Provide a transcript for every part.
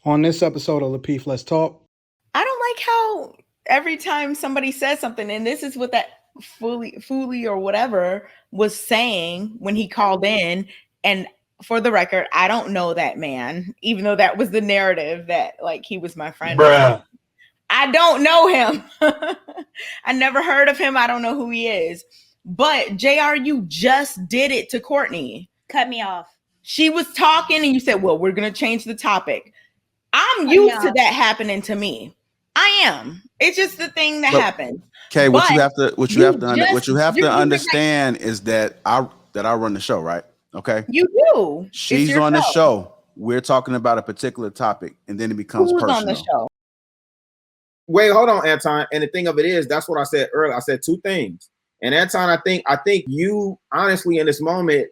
On this episode of Lapeef, Let's Talk. I don't like how every time somebody says something, and this is what that Foolie or whatever was saying when he called in. And for the record, I don't know that man, even though that was the narrative that like he was my friend. Bruh. I don't know him. I never heard of him. I don't know who he is. But JR, you just did it to Courtney. Cut me off. She was talking and you said, well, we're going to change the topic. I'm used to that happening to me. I am. It's just the thing that happens. Okay, what you have to understand is that I run the show, right? Okay. You do. She's on the show. We're talking about a particular topic, and then it becomes personal. On the show? Wait, hold on, Anton. And the thing of it is, that's what I said earlier. I said two things. And Anton, I think you honestly in this moment,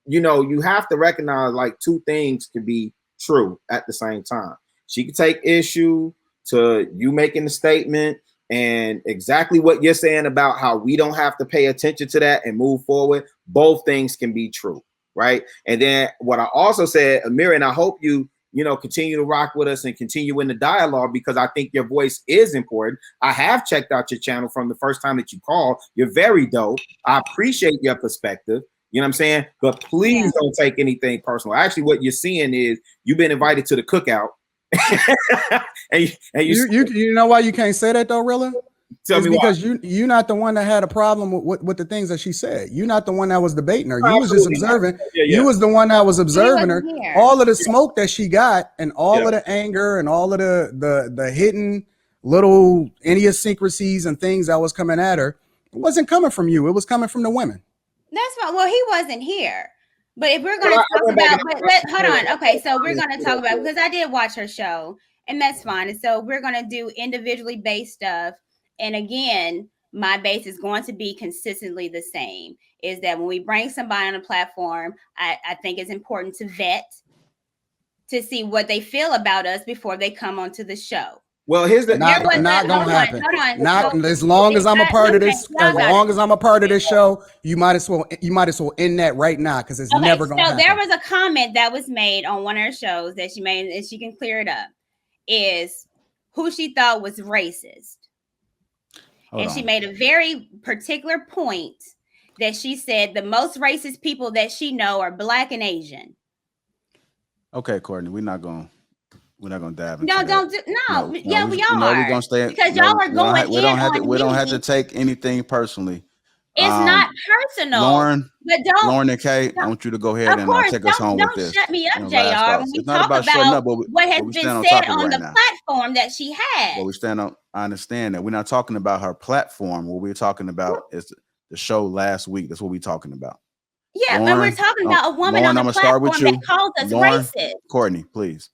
you have to recognize like two things can be true at the same time. She can take issue to you making the statement and exactly what you're saying about how we don't have to pay attention to that and move forward. Both things can be true, right? And then what I also said, AMEERA, and I hope you continue to rock with us and continue in the dialogue because I think your voice is important. I have checked out your channel from the first time that you called. You're very dope. I appreciate your perspective. You know what I'm saying? But please don't take anything personal. Actually, what you're seeing is you've been invited to the cookout. and you know why you can't say that though, Rilla? Tell me because why. you're not the one that had a problem with the things that she said. You're not the one that was debating her. You was just observing. Yeah. You was the one that was observing her. Here. All of the smoke that she got and all of the anger and all of the hidden little idiosyncrasies and things that was coming at her, it wasn't coming from you. It was coming from the women. That's fine. Well, he wasn't here. But if we're going to talk about, hold on. Okay, so we're going to talk about, because I did watch her show, and that's fine. And so we're going to do individually based stuff. And again, my base is going to be consistently the same, is that when we bring somebody on a platform, I think it's important to vet, to see what they feel about us before they come onto the show. Well, here's the not gonna happen. Not as long as I'm a part of this. As long as I'm a part of this show, you might as well end that right now because it's never gonna happen. So there was a comment that was made on one of her shows that she made, and she can clear it up. Is who she thought was racist, she made a very particular point that she said the most racist people that she know are Black and Asian. Okay, Courtney, we're not gonna dive into no, that. don't do no. We are. We're gonna stay because y'all are going we don't have to take anything personally. It's not personal. Lauren and Kay, I want you to go ahead and take us home with this. Don't shut me up, JR. When we talk about what has been said on the platform that she had. Well, I understand that. We're not talking about her platform. What we're talking about is the show last week. That's what we're talking about. Yeah, Lauren, and we're talking about a woman on the platform that calls us racist. Courtney, please.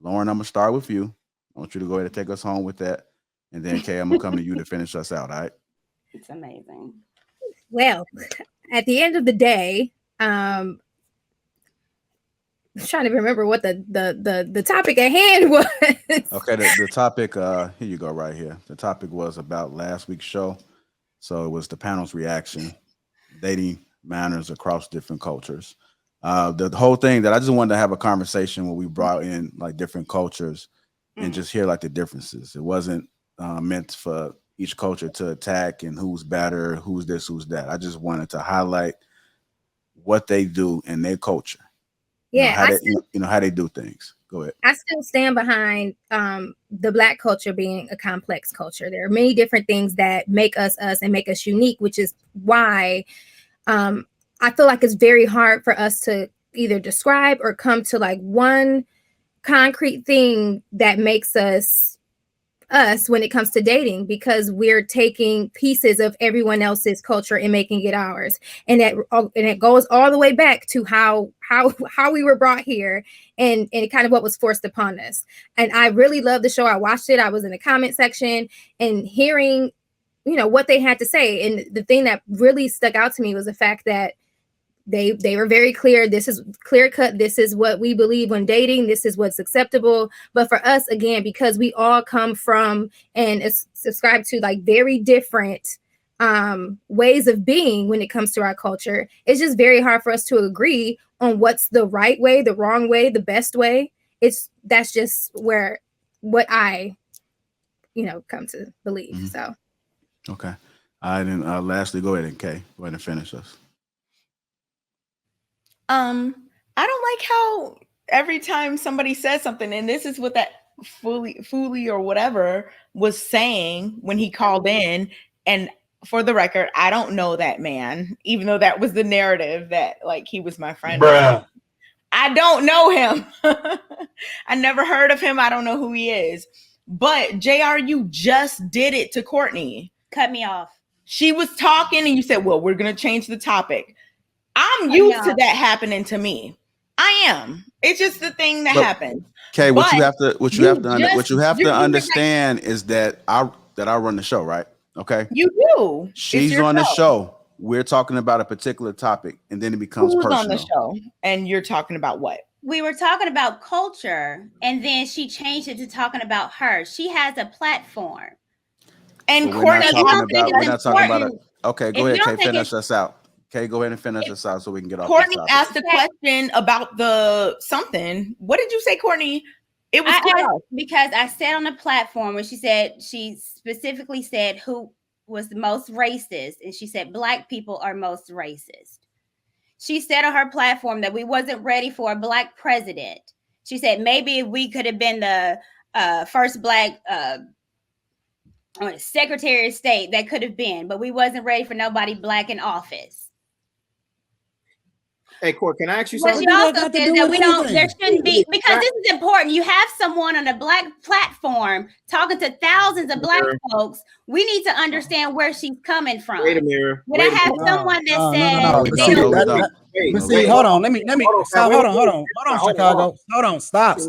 Lauren, I'm going to start with you. I want you to go ahead and take us home with that. And then, Kay, I'm going to come to you to finish us out, all right? It's amazing. Well, at the end of the day, I'm trying to remember what the topic at hand was. Okay, the topic, here you go right here. The topic was about last week's show. So it was the panel's reaction, dating manners across different cultures. The whole thing that I just wanted to have a conversation where we brought in like different cultures and just hear like the differences. It wasn't meant for each culture to attack and who's better, who's this, who's that. I just wanted to highlight what they do in their culture. Yeah, how they do things. Go ahead. I still stand behind the Black culture being a complex culture. There are many different things that make us us and make us unique, which is why I feel like it's very hard for us to either describe or come to like one concrete thing that makes us us when it comes to dating, because we're taking pieces of everyone else's culture and making it ours. And it goes all the way back to how we were brought here and kind of what was forced upon us. And I really love the show. I watched it. I was in the comment section and hearing, what they had to say. And the thing that really stuck out to me was the fact that they were very clear. This is clear cut. This is what we believe when dating. This is what's acceptable. But for us, again, because we all come from and subscribe to like very different ways of being when it comes to our culture, it's just very hard for us to agree on what's the right way, the wrong way, the best way. that's just what I, come to believe. Mm-hmm. So. Okay. Lastly, go ahead and Kay. Go ahead and finish us. I don't like how every time somebody says something, and this is what that Fooly or whatever was saying when he called in. And for the record, I don't know that man, even though that was the narrative that like he was my friend. Bruh. I don't know him. I never heard of him. I don't know who he is. But JR, you just did it to Courtney. Cut me off. She was talking and you said, well, we're going to change the topic. I'm used to that happening to me. I am. It's just the thing that happens. Okay, what you have to understand is that I run the show, right? Okay. You do. She's on the show. We're talking about a particular topic, and then it becomes personal. On the show, and you're talking about what? We were talking about culture, and then she changed it to talking about her. She has a platform. And Courtney, we're not talking about it. Okay, go ahead, Kay, finish us out. Okay, go ahead and finish us out so we can get off. Courtney asked a question about the something. What did you say, Courtney? It was because I said on the platform when she specifically said who was the most racist, and she said Black people are most racist. She said on her platform that we wasn't ready for a Black president. She said maybe we could have been the first Black Secretary of State that could have been, but we wasn't ready for nobody Black in office. Hey, Court, can I ask you But something? she also says that there shouldn't be, because this is important. You have someone on a Black platform talking to thousands of Black folks. We need to understand where she's coming from. Wait a minute. When I have someone that says, see, hold on. Let me stop. Hold on, Chicago. Hold on. Stop.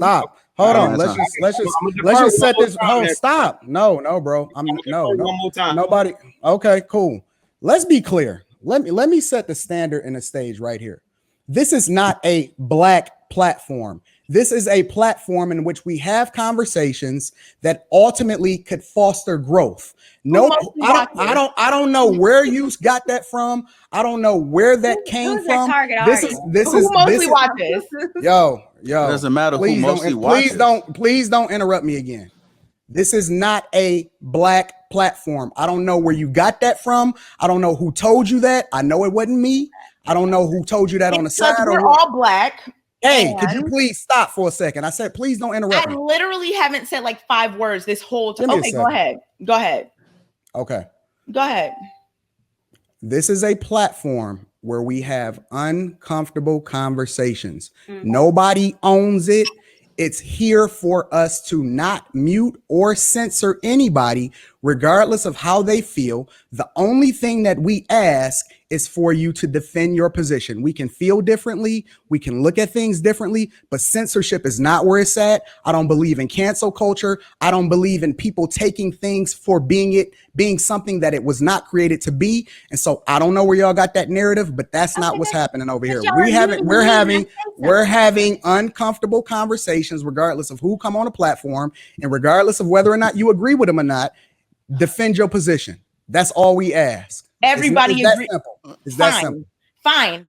Hold on. Let's just set this. Stop. No, bro. No. One more time. Nobody. Okay, cool. Let's be clear. Let me set the standard and the stage right here. This is not a Black platform. This is a platform in which we have conversations that ultimately could foster growth. No, I don't know where you got that from. I don't know where that came from. This is mostly watches. Yo. It doesn't matter who mostly watches. Please don't interrupt me again. This is not a Black platform. I don't know where you got that from. I don't know who told you that. I know it wasn't me. I don't know who told you that on the side. We're all Black. Hey, could you please stop for a second? I said, please don't interrupt me. I literally haven't said like 5 words this whole time. Okay, go ahead. Okay. Go ahead. This is a platform where we have uncomfortable conversations. Nobody owns it. It's here for us to not mute or censor anybody, regardless of how they feel. The only thing that we ask is for you to defend your position. We can feel differently. We can look at things differently, but censorship is not where it's at. I don't believe in cancel culture. I don't believe in people taking things for being something that it was not created to be. And so I don't know where y'all got that narrative, but that's not what's happening over here. We're having uncomfortable conversations, regardless of who come on a platform and regardless of whether or not you agree with them or not. Defend your position. That's all we ask. Everybody is that simple. Is that simple? Fine.